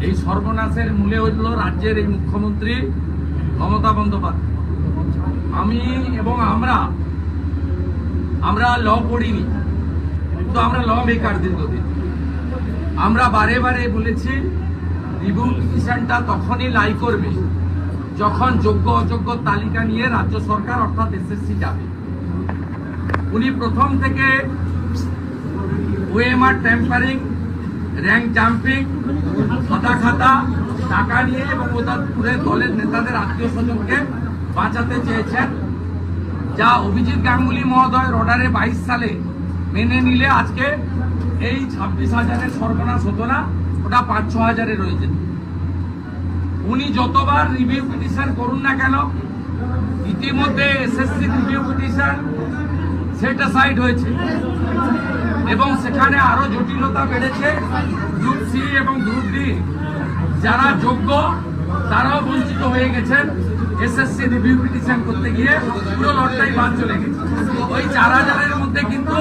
এই সর্বনাশের মূলে হইল রাজ্যের এই মুখ্যমন্ত্রী মমতা বন্দ্যোপাধ্যায়। আমি এবং আমরা ল পড়িনি, কিন্তু আমরা ল মেকার দীর্ঘদিন। আমরা বারে বারে বলেছি রিভিউ পিটিশনটা তখনই লাই করবে যখন যোগ্য অযোগ্য তালিকা নিয়ে রাজ্য সরকার অর্থাৎ এসএসসি যাবে। উনি প্রথম থেকে ওএমআর ট্যাম্পারিং, র্যাঙ্ক জাম্পিং, খাতা টাকা নিয়ে এবং ওদের দলের নেতাদের আত্মীয় স্বজনকে বাঁচাতে চেয়েছেন, যা অভিজিৎ গাঙ্গুলি মহোদয়ের অর্ডারে 22 সালে মেনে নিলে আজকে এই 26,000-এর সর্বনাশ হতো না, ওটা 5-6 হাজারে রয়েছে। উনি যতবার রিভিউ পিটিশন করুন না কেন, ইতিমধ্যে SSC review petition set aside হয়েছে এবং সেখানে আরো জটিলতা বেড়েছে। গ্রুপ সি এবং গ্রুপ ডি যারা যোগ্য তারাও বঞ্চিত হয়ে গেছেন। এসএসসি রিভিউ পিটিশন করতে গিয়ে পুরো লটটাই বাদ চলে গেছে। ওই 4,000-এর মধ্যে কিন্তু